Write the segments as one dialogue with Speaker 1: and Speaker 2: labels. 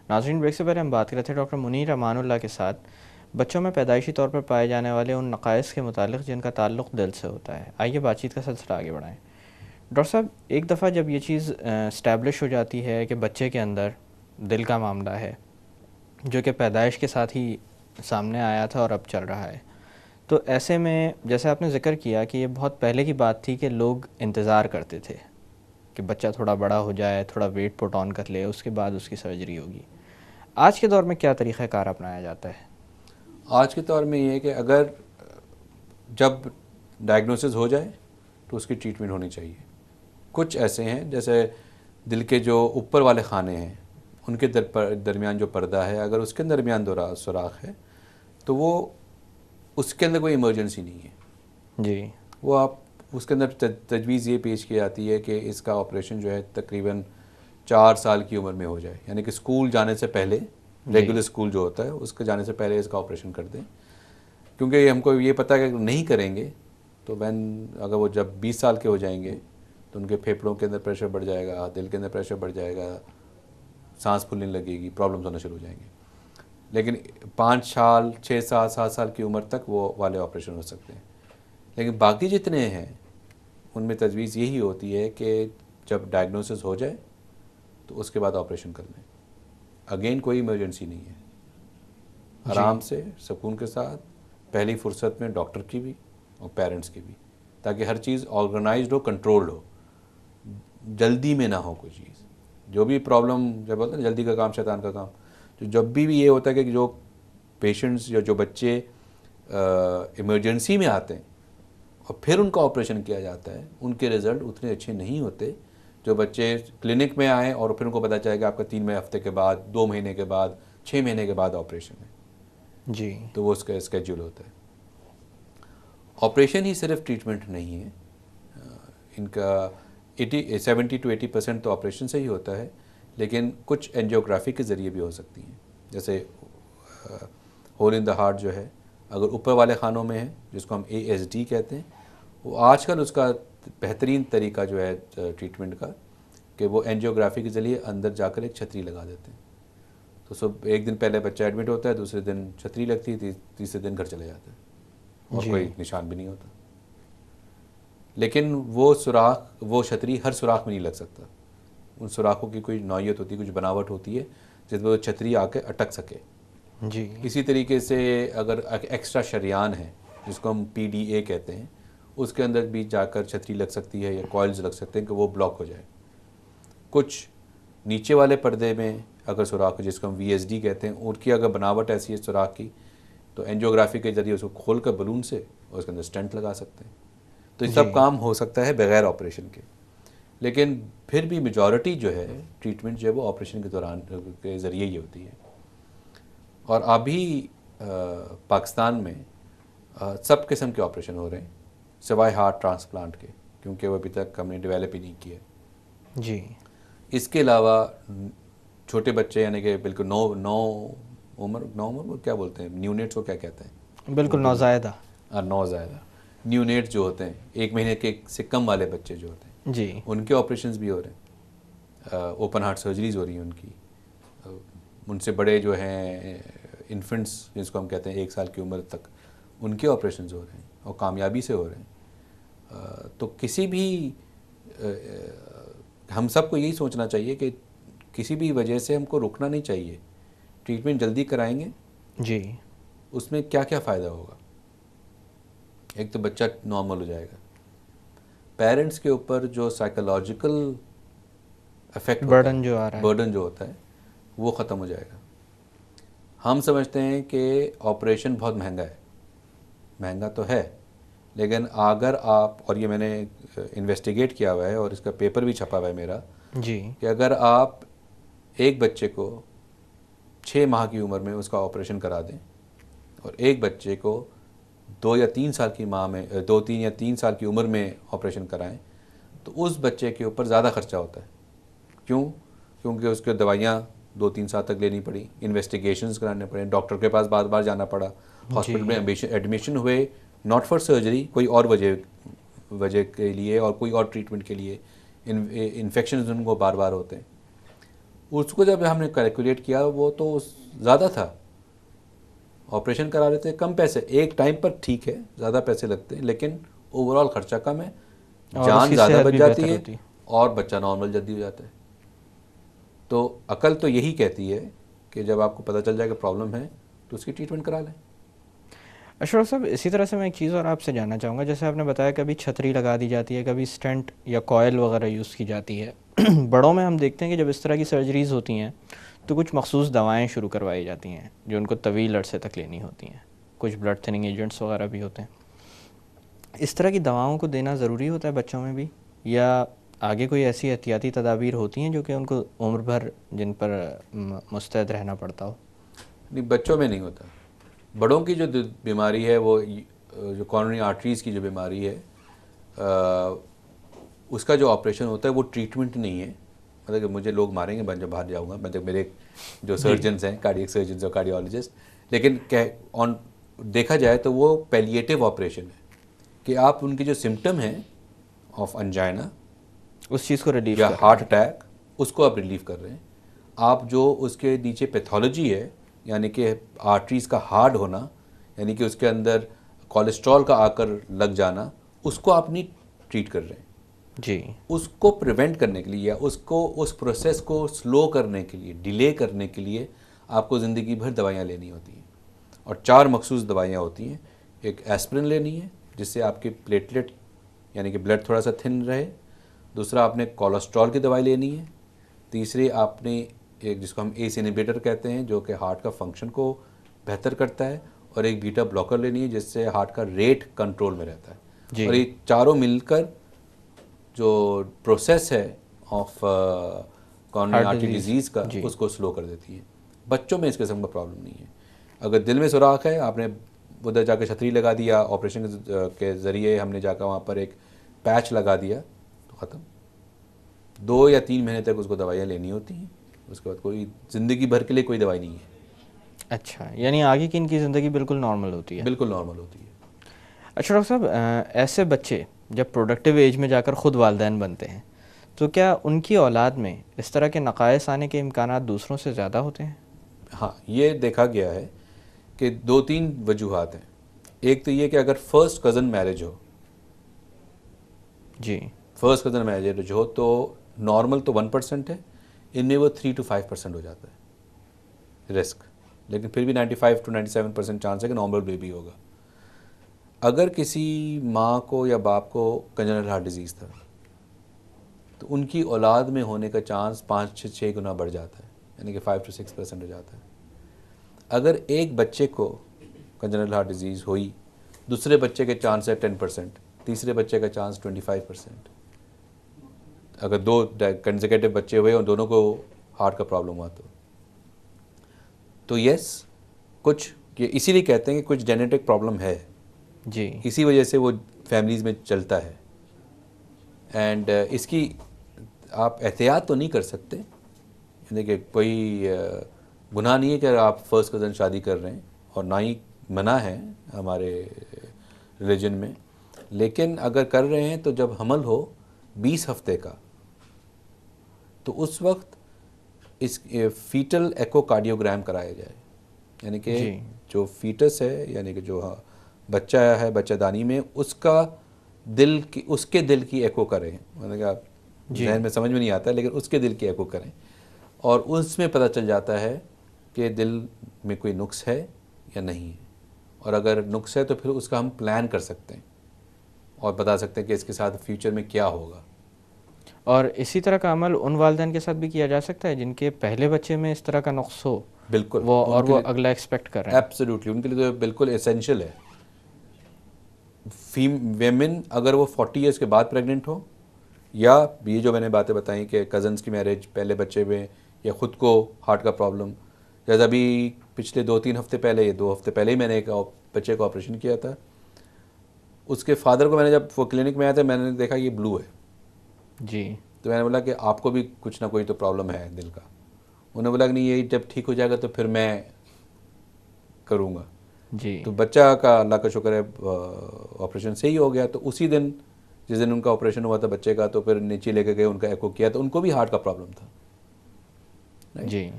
Speaker 1: नाज़रीन, ब्रेक से पहले हम बात कर रहे थे डॉक्टर मुनीर अमानुल्लाह के साथ बच्चों में पैदाइशी तौर पर पाए जाने वाले उन नक़ाइस के मुतालिक जिनका ताल्लुक़ दिल से होता है। आइए बातचीत का सिलसिला आगे बढ़ाएं। डॉक्टर साहब, एक दफ़ा जब ये चीज़ इस्टेब्लिश हो जाती है कि बच्चे के अंदर दिल का मामला है, जो कि पैदाइश के साथ ही सामने आया था और अब चल रहा है, तो ऐसे में जैसे आपने ज़िक्र किया कि ये बहुत पहले की बात थी कि लोग इंतज़ार करते थे कि बच्चा थोड़ा बड़ा हो जाए, थोड़ा वेट पुट ऑन कर ले, उसके बाद उसकी सर्जरी होगी। आज के दौर में क्या तरीक़ाकार अपनाया जाता है?
Speaker 2: आज के दौर में ये है कि अगर जब डायग्नोसिस हो जाए तो उसकी ट्रीटमेंट होनी चाहिए। कुछ ऐसे हैं जैसे दिल के जो ऊपर वाले खाने हैं उनके दरमियान जो पर्दा है, अगर उसके दरमियान सुराख है तो वो उसके अंदर कोई इमरजेंसी नहीं है
Speaker 1: जी।
Speaker 2: वो आप उसके अंदर तजवीज़ ये पेश की जाती है कि इसका ऑपरेशन जो है तकरीबन 4 साल की उम्र में हो जाए, यानी कि स्कूल जाने से पहले, रेगुलर स्कूल जो होता है उसके जाने से पहले इसका ऑपरेशन कर दें। क्योंकि हमको ये पता है कि अगर नहीं करेंगे तो अगर वो जब 20 साल के हो जाएंगे तो उनके फेफड़ों के अंदर प्रेशर बढ़ जाएगा, दिल के अंदर प्रेशर बढ़ जाएगा, सांस फूलने लगेगी, प्रॉब्लम्स होना शुरू हो जाएंगे। लेकिन 5 साल, 6 साल, 7 साल की उम्र तक वो वाले ऑपरेशन हो सकते हैं। लेकिन बाकी जितने हैं उनमें तजवीज़ यही होती है कि जब डायग्नोसिस हो जाए तो उसके बाद ऑपरेशन कर लें। अगेन कोई इमरजेंसी नहीं है, आराम से सुकून के साथ पहली फुर्सत में डॉक्टर की भी और पेरेंट्स की भी, ताकि हर चीज़ ऑर्गेनाइज्ड हो, कंट्रोल्ड हो, जल्दी में ना हो कोई चीज़। जो भी प्रॉब्लम, जब बोलते हैं जल्दी का काम शैतान का काम, तो जब भी ये होता है कि जो पेशेंट्स या जो बच्चे इमरजेंसी में आते हैं और फिर उनका ऑपरेशन किया जाता है, उनके रिज़ल्ट उतने अच्छे नहीं होते जो बच्चे क्लिनिक में आए और फिर उनको पता चलेगा आपका 3 हफ्ते के बाद, 2 महीने के बाद, 6 महीने के बाद ऑपरेशन है।
Speaker 1: जी।
Speaker 2: तो वो उसका स्केड्यूल होता है। ऑपरेशन ही सिर्फ ट्रीटमेंट नहीं है, इनका 70 to 80% तो ऑपरेशन से ही होता है, लेकिन कुछ एंजियोग्राफी के ज़रिए भी हो सकती हैं। जैसे होल इन द हार्ट जो है, अगर ऊपर वाले खानों में है, जिसको हम ASD कहते हैं, वो आजकल उसका बेहतरीन तरीका जो है ट्रीटमेंट का, कि वो एंजियोग्राफी के ज़रिए अंदर जाकर एक छतरी लगा देते हैं। तो सब एक दिन पहले बच्चा एडमिट होता है, दूसरे दिन छतरी लगती है, तीसरे दिन घर चले जाता है और कोई निशान भी नहीं होता। लेकिन वो सुराख, वो छतरी हर सुराख में नहीं लग सकता। उन सुराखों की कोई नौयत होती है, कुछ बनावट होती है जिसमें वो छतरी आके अटक सके।
Speaker 1: जी।
Speaker 2: इसी तरीके से अगर एक्स्ट्रा शरियान है, जिसको हम PDA कहते हैं, उसके अंदर भी जाकर छतरी लग सकती है या कॉइल्स लग सकते हैं कि वो ब्लॉक हो जाए। कुछ नीचे वाले पर्दे में अगर सुराख, जिसको हम VSD कहते हैं, उनकी अगर बनावट ऐसी है सुराख की, तो एंजियोग्राफी के जरिए उसको खोल कर बलून से और उसके अंदर स्टेंट लगा सकते हैं। तो ये सब काम हो सकता है बगैर ऑपरेशन के। लेकिन फिर भी मेजॉरिटी जो है ट्रीटमेंट जो है वो ऑपरेशन के दौरान के ज़रिए ही होती है। और अभी पाकिस्तान में सब किस्म के ऑपरेशन हो रहे हैं सिवाय हार्ट ट्रांसप्लांट के, क्योंकि वो अभी तक हमने डेवलप ही नहीं किया।
Speaker 1: जी।
Speaker 2: इसके अलावा छोटे बच्चे, यानी कि बिल्कुल नौ उम्र वो क्या बोलते हैं, न्यूनेट्स को क्या कहते हैं
Speaker 1: बिल्कुल
Speaker 2: उर्दू में?
Speaker 1: नौज़ायदा।
Speaker 2: नौज़ायदा, न्यूनेट्स जो होते हैं, 1 महीने के से कम वाले बच्चे जो होते हैं,
Speaker 1: जी।
Speaker 2: उनके ऑपरेशंस भी हो रहे हैं, ओपन हार्ट सर्जरीज हो रही हैं उनकी। उनसे बड़े जो हैं इन्फेंट्स, जिसको हम कहते हैं 1 साल की उम्र तक, उनके ऑपरेशंस हो रहे हैं और कामयाबी से हो रहे हैं। तो किसी भी हम सबको यही सोचना चाहिए कि किसी भी वजह से हमको रुकना नहीं चाहिए। ट्रीटमेंट जल्दी कराएंगे,
Speaker 1: जी।
Speaker 2: उसमें क्या क्या फ़ायदा होगा? एक तो बच्चा नॉर्मल हो जाएगा, पेरेंट्स के ऊपर जो साइकोलॉजिकल इफेक्ट होता
Speaker 1: बर्डन
Speaker 2: है,
Speaker 1: जो आ रहा है।
Speaker 2: बर्डन जो होता है, वो ख़त्म हो जाएगा। हम समझते हैं कि ऑपरेशन बहुत महंगा है, महंगा तो है, लेकिन अगर आप, और ये मैंने इन्वेस्टिगेट किया हुआ है और इसका पेपर भी छपा हुआ है मेरा,
Speaker 1: जी।
Speaker 2: कि अगर आप एक बच्चे को 6 माह की उम्र में उसका ऑपरेशन करा दें और एक बच्चे को 2 या 3 साल की माह में 2-3 या 3 साल की उम्र में ऑपरेशन कराएं, तो उस बच्चे के ऊपर ज़्यादा खर्चा होता है। क्यों? क्योंकि उसके दवाइयाँ 2-3 साल तक लेनी पड़ी, इन्वेस्टिगेशंस कराने पड़े, डॉक्टर के पास बार बार जाना पड़ा, हॉस्पिटल में एडमिशन हुए, नॉट फॉर सर्जरी, कोई और वजह के लिए और कोई और ट्रीटमेंट के लिए, इन्फेक्शन उनको बार बार होते हैं। उसको जब हमने कैलकुलेट किया वो तो ज़्यादा था, ऑपरेशन करा रहे थे कम पैसे, एक टाइम पर ठीक है ज़्यादा पैसे लगते हैं लेकिन ओवरऑल खर्चा कम है,
Speaker 1: और
Speaker 2: जान
Speaker 1: उसकी
Speaker 2: ज़्यादा
Speaker 1: सेहत
Speaker 2: बच
Speaker 1: भी
Speaker 2: जाती
Speaker 1: बेहतर
Speaker 2: है
Speaker 1: होती है।
Speaker 2: और बच्चा नॉर्मल जल्दी हो जाता है। तो अकल तो यही कहती है कि जब आपको पता चल जाए कि प्रॉब्लम है तो उसकी ट्रीटमेंट करा लें।
Speaker 1: अशरफ साहब, इसी तरह से मैं एक चीज़ और आपसे जानना चाहूँगा, जैसे आपने बताया कभी छतरी लगा दी जाती है, कभी स्टेंट या कॉयल वगैरह यूज़ की जाती है। बड़ों में हम देखते हैं कि जब इस तरह की सर्जरीज़ होती हैं तो कुछ मखसूस दवाएं शुरू करवाई जाती हैं जो उनको तवील अरसे तक लेनी होती हैं, कुछ ब्लड थिनिंग एजेंट्स वगैरह भी होते हैं। इस तरह की दवाओं को देना ज़रूरी होता है बच्चों में भी, या आगे कोई ऐसी एहतियाती तदाबीर होती हैं जो कि उनको उम्र भर जिन पर मुस्तैद रहना पड़ता हो?
Speaker 2: नहीं, बच्चों में नहीं होता। बड़ों की जो बीमारी है वो जो कॉरोनरी आर्टरीज़ की जो बीमारी है उसका जो ऑपरेशन होता है वो ट्रीटमेंट नहीं है। मतलब कि मुझे लोग मारेंगे मैं जब बाहर जाऊँगा, मतलब मेरे जो सर्जन्स हैं, कार्डियक सर्जन्स और कार्डियोलॉजिस्ट, लेकिन देखा जाए तो वो पैलिएटिव ऑपरेशन है कि आप उनकी जो सिम्टम है ऑफ अंजाइना
Speaker 1: उस चीज़ को रिलीव
Speaker 2: या
Speaker 1: कर रहे
Speaker 2: हार्ट
Speaker 1: हैं।
Speaker 2: अटैक उसको आप रिलीव कर रहे हैं। आप जो उसके नीचे पैथोलॉजी है यानी कि आर्टरीज़ का हार्ड होना, यानी कि उसके अंदर कोलेस्ट्रॉल का आकर लग जाना, उसको आप नहीं ट्रीट कर रहे हैं।
Speaker 1: जी।
Speaker 2: उसको प्रिवेंट करने के लिए या उसको उस प्रोसेस को स्लो करने के लिए, डिले करने के लिए आपको ज़िंदगी भर दवाइयाँ लेनी होती हैं और 4 मखसूस दवाइयाँ होती हैं। एक एस्पिरिन लेनी है जिससे आपकी प्लेटलेट यानी कि ब्लड थोड़ा सा थिन रहे। दूसरा आपने कोलेस्ट्रॉल की दवाई लेनी है। तीसरी आपने एक जिसको हम एस इनहिबिटर कहते हैं जो कि हार्ट का फंक्शन को बेहतर करता है, और एक बीटा ब्लॉकर लेनी है जिससे हार्ट का रेट कंट्रोल में रहता है।
Speaker 1: जी।
Speaker 2: और ये चारों मिलकर जो प्रोसेस है of coronary
Speaker 1: heart
Speaker 2: artery
Speaker 1: disease.
Speaker 2: Disease का
Speaker 1: जी।
Speaker 2: उसको स्लो कर देती है। बच्चों में इस किस्म का प्रॉब्लम नहीं है। अगर दिल में सुराख है, आपने उधर जाकर छतरी लगा दिया, ऑपरेशन के ज़रिए हमने जाकर वहाँ पर एक पैच लगा दिया तो ख़त्म। 2 या 3 महीने तक उसको दवाइयाँ लेनी होती हैं, उसके बाद कोई ज़िंदगी भर के लिए कोई दवाई नहीं है।
Speaker 1: अच्छा, यानी आगे की इनकी ज़िंदगी बिल्कुल नॉर्मल होती है।
Speaker 2: बिल्कुल नॉर्मल होती है।
Speaker 1: अच्छा डॉक्टर साहब, ऐसे बच्चे जब प्रोडक्टिव एज में जाकर ख़ुद वालिदैन बनते हैं तो क्या उनकी औलाद में इस तरह के नक़ाइस आने के इम्कानात दूसरों से ज़्यादा होते हैं?
Speaker 2: हाँ, ये देखा गया है कि 2-3 वजूहात हैं। एक तो ये कि अगर फर्स्ट कज़न मैरिज हो,
Speaker 1: जी।
Speaker 2: फर्स्ट कज़न मैरिज हो तो नॉर्मल तो 1% है, इनमें वो 3 to 5% हो जाता है रिस्क, लेकिन फिर भी 95 to 97% चांस है कि नॉर्मल बेबी होगा। अगर किसी माँ को या बाप को कंजेनिटल हार्ट डिजीज़ था तो उनकी औलाद में होने का चांस 5 से 6 गुना बढ़ जाता है, यानी कि 5 to 6% हो जाता है। अगर एक बच्चे को कंजेनिटल हार्ट डिजीज़ हुई, दूसरे बच्चे के चांस है 10%, तीसरे बच्चे का चांस 25%। अगर 2 कंसेक्यूटिव बच्चे हुए और दोनों को हार्ट का प्रॉब्लम हुआ तो यस, कुछ ये इसीलिए कहते हैं कि कुछ जेनेटिक प्रॉब्लम है,
Speaker 1: जी।
Speaker 2: इसी वजह से वो फैमिलीज़ में चलता है। एंड इसकी आप एहतियात तो नहीं कर सकते, यानी कि कोई गुनाह नहीं है कि आप फर्स्ट कज़न शादी कर रहे हैं, और ना ही मना है हमारे रिलीजन में, लेकिन अगर कर रहे हैं तो जब हमल हो 20 हफ्ते का तो उस वक्त इस फीटल एकोकार्डियोग्राम कराया जाए, यानी कि
Speaker 1: जी।
Speaker 2: जो फीटस है यानी कि जो बच्चा है बच्चादानी में उसका दिल की उसके दिल की एको करें, मतलब कि आप जहन में समझ में नहीं आता लेकिन उसके दिल की एको करें, और उसमें पता चल जाता है कि दिल में कोई नुक्स है या नहीं है, और अगर नुक्स है तो फिर उसका हम प्लान कर सकते हैं और बता सकते हैं कि इसके साथ फ्यूचर में क्या होगा।
Speaker 1: और इसी तरह का अमल उन वालिदैन के साथ भी किया जा सकता है जिनके पहले बच्चे में इस तरह का नुक्स हो?
Speaker 2: बिल्कुल,
Speaker 1: वो और वो अगला एक्सपेक्ट कर रहे हैं।
Speaker 2: एब्सोल्युटली उनके लिए तो बिल्कुल एसेंशियल है। वेमेन अगर वो 40 ईयर्स के बाद प्रेग्नेंट हो, या ये जो मैंने बातें बताई कि कज़न्स की मैरिज, पहले बच्चे में, या ख़ुद को हार्ट का प्रॉब्लम, जैसे अभी पिछले 2-3 हफ्ते पहले, ये 2 हफ्ते पहले ही मैंने एक बच्चे का ऑपरेशन किया था। उसके फादर को मैंने जब वो क्लिनिक में आया था मैंने देखा ये ब्लू है
Speaker 1: जी।
Speaker 2: तो मैंने बोला कि आपको भी कुछ ना कोई तो प्रॉब्लम है दिल का। उन्होंने बोला कि नहीं, ये जब ठीक हो जाएगा तो फिर मैं करूँगा।
Speaker 1: जी।
Speaker 2: तो बच्चा का अल्लाह का शुक्र है ऑपरेशन सही हो गया। तो उसी दिन जिस दिन उनका ऑपरेशन हुआ था बच्चे का, तो फिर नीचे लेके गए, उनका एको किया तो उनको भी हार्ट का प्रॉब्लम था। right?
Speaker 1: जी।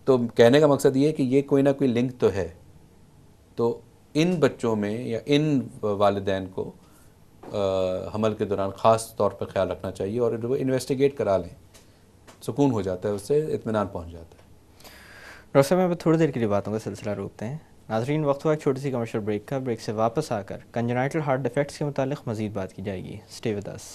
Speaker 2: तो कहने का मकसद ये है कि ये कोई ना कोई लिंक तो है। तो इन बच्चों में या इन वालिदैन को हमल के दौरान ख़ास तौर पर ख्याल रखना चाहिए और वो इन्वेस्टिगेट करा लें, सुकून हो जाता है, उससे इत्मीनान पहुंच जाता है।
Speaker 1: डॉक्टर साहब, मैं थोड़ी देर के लिए बातों का सिलसिला रोकते हैं। नाजरीन, वक्त हुआ एक छोटी सी कमर्शियल ब्रेक का। ब्रेक से वापस आकर कंजेनाइटल हार्ट डिफेक्ट्स के मुतालिक मज़ीद बात की जाएगी। Stay with us.